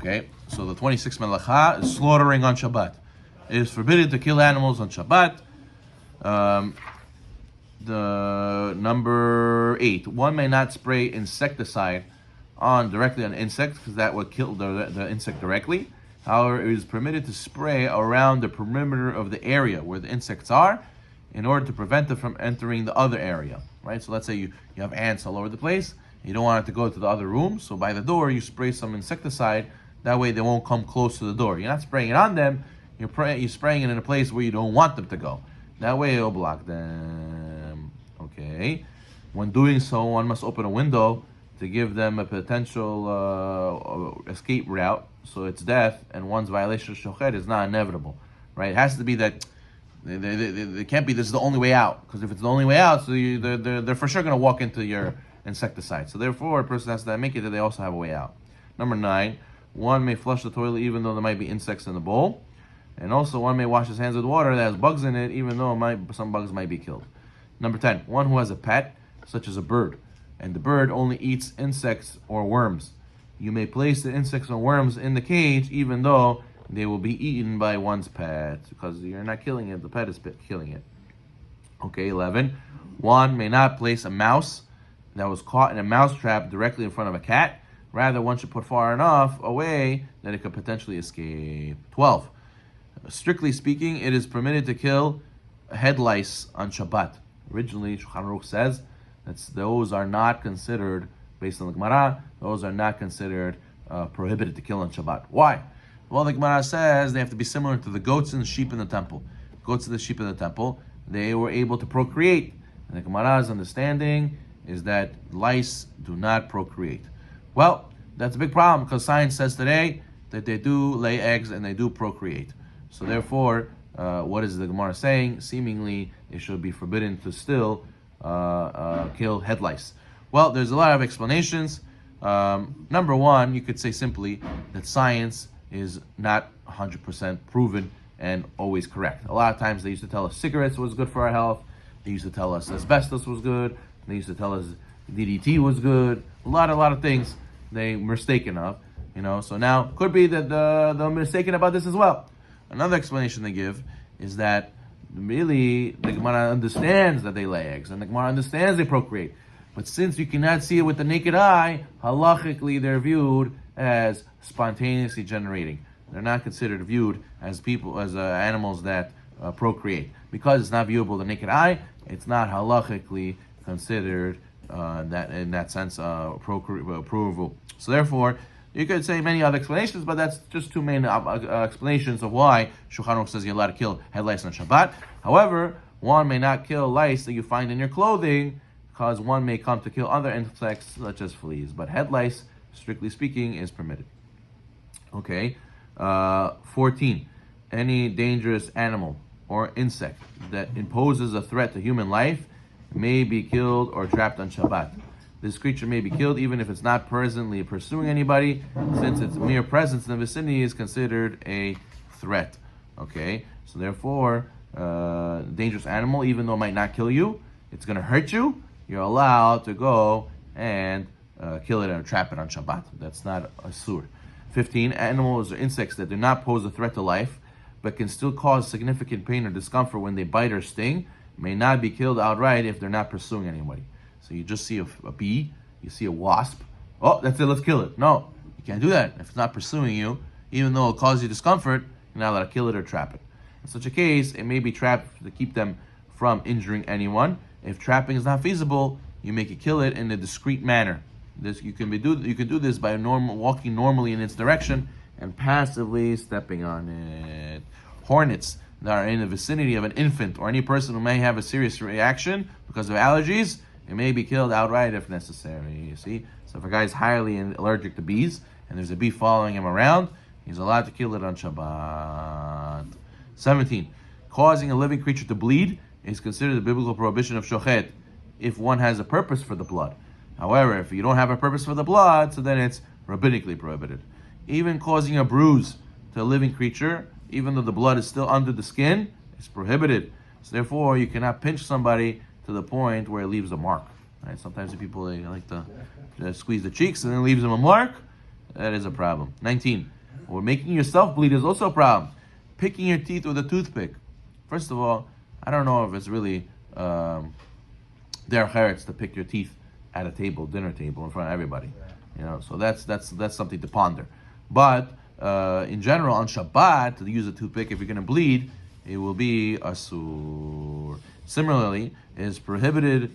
Okay, so the 26th Melacha is slaughtering on Shabbat. It is forbidden to kill animals on Shabbat. The number 8, one may not spray insecticide directly on insects because that would kill the insect directly. However, it is permitted to spray around the perimeter of the area where the insects are in order to prevent them from entering the other area, right? So let's say you have ants all over the place. You don't want it to go to the other room, so by the door you spray some insecticide. That way they won't come close to the door. You're not spraying it on them, you're spraying it in a place where you don't want them to go. That way it'll block them. Okay. When doing so, one must open a window to give them a potential escape route, so it's death, and one's violation of shochet is not inevitable, right? It has to be that they can't be this is the only way out, because if it's the only way out, so they're for sure going to walk into your insecticide. So therefore, a person has to make it that they also have a way out. Number 9, one may flush the toilet even though there might be insects in the bowl, and also one may wash his hands with water that has bugs in it, even though some bugs might be killed. Number 10, one who has a pet, such as a bird, and the bird only eats insects or worms. You may place the insects or worms in the cage even though they will be eaten by one's pet, because you're not killing it, the pet is killing it. Okay, 11, one may not place a mouse that was caught in a mouse trap directly in front of a cat. Rather, one should put far enough away that it could potentially escape. 12, strictly speaking, it is permitted to kill head lice on Shabbat. Originally, Shulchan Aruch says that those are not considered, based on the Gemara, those are not considered prohibited to kill on Shabbat. Why? Well, the Gemara says they have to be similar to the goats and the sheep in the temple. Goats and the sheep in the temple, they were able to procreate. And the Gemara's understanding is that lice do not procreate. Well, that's a big problem because science says today that they do lay eggs and they do procreate. So therefore, what is the Gemara saying? Seemingly, it should be forbidden to still kill head lice. Well, there's a lot of explanations. Number 1, you could say simply that science is not 100% proven and always correct. A lot of times they used to tell us cigarettes was good for our health. They used to tell us asbestos was good. They used to tell us DDT was good. A lot of things they were mistaken of. So now could be that they're mistaken about this as well. Another explanation they give is that really the Gemara understands that they lay eggs and the Gemara understands they procreate. But since you cannot see it with the naked eye, halachically they're viewed as spontaneously generating. They're not considered viewed as animals that procreate. Because it's not viewable with the naked eye, it's not halachically considered that in that sense provable. So therefore, you could say many other explanations, but that's just 2 main explanations of why Shulchan Aruch says you're allowed to kill head lice on Shabbat. However, one may not kill lice that you find in your clothing, because one may come to kill other insects such as fleas. But head lice, strictly speaking, is permitted. Okay, 14. Any dangerous animal or insect that imposes a threat to human life may be killed or trapped on Shabbat. This creature may be killed even if it's not presently pursuing anybody, since its mere presence in the vicinity is considered a threat. Okay, so therefore, dangerous animal, even though it might not kill you, it's going to hurt you, you're allowed to go and kill it or trap it on Shabbat. That's not a sur. 15, animals or insects that do not pose a threat to life, but can still cause significant pain or discomfort when they bite or sting, may not be killed outright if they're not pursuing anybody. So you just see a bee, you see a wasp, oh, that's it, let's kill it. No, you can't do that. If it's not pursuing you, even though it'll cause you discomfort, you're not allowed to kill it or trap it. In such a case, it may be trapped to keep them from injuring anyone. If trapping is not feasible, you make it kill it in a discreet manner. You can do this by walking normally in its direction and passively stepping on it. Hornets that are in the vicinity of an infant or any person who may have a serious reaction because of allergies, it may be killed outright if necessary. You see? So if a guy is highly allergic to bees and there's a bee following him around, he's allowed to kill it on Shabbat. 17. Causing a living creature to bleed is considered a biblical prohibition of shochet if one has a purpose for the blood. However, if you don't have a purpose for the blood, so then it's rabbinically prohibited. Even causing a bruise to a living creature, even though the blood is still under the skin, is prohibited. So therefore, you cannot pinch somebody to the point where it leaves a mark. Right? Sometimes the people, they like to squeeze the cheeks and then it leaves them a mark. That is a problem. 19. Or making yourself bleed is also a problem. Picking your teeth with a toothpick. First of all, I don't know if it's really der cheretz to pick your teeth at a table, dinner table, in front of everybody. So that's something to ponder. But in general, on Shabbat, to use a toothpick, if you're going to bleed, it will be asur. Similarly, it is permitted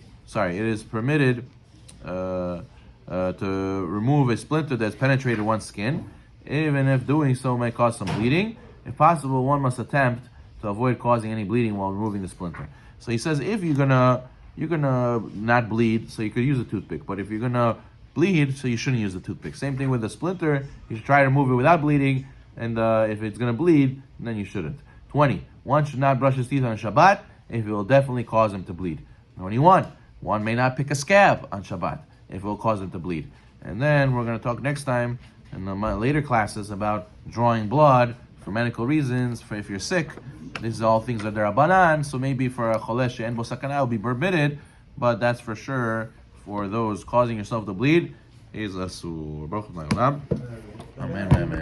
to remove a splinter that's penetrated one's skin, even if doing so may cause some bleeding. If possible, one must attempt to avoid causing any bleeding while removing the splinter. So he says, if you're gonna not bleed, so you could use a toothpick. But if you're gonna bleed, so you shouldn't use the toothpick. Same thing with the splinter. You should try to remove it without bleeding, and if it's gonna bleed, then you shouldn't. 20. One should not brush his teeth on Shabbat if it will definitely cause him to bleed. 21. One may not pick a scab on Shabbat if it will cause him to bleed. And then we're going to talk next time in the later classes about drawing blood for medical reasons. For if you're sick, these are all things that are derabanan. So maybe for a cholesh and bosakana will be permitted, but that's for sure for those causing yourself to bleed is asur. Baruch Amen. Amen.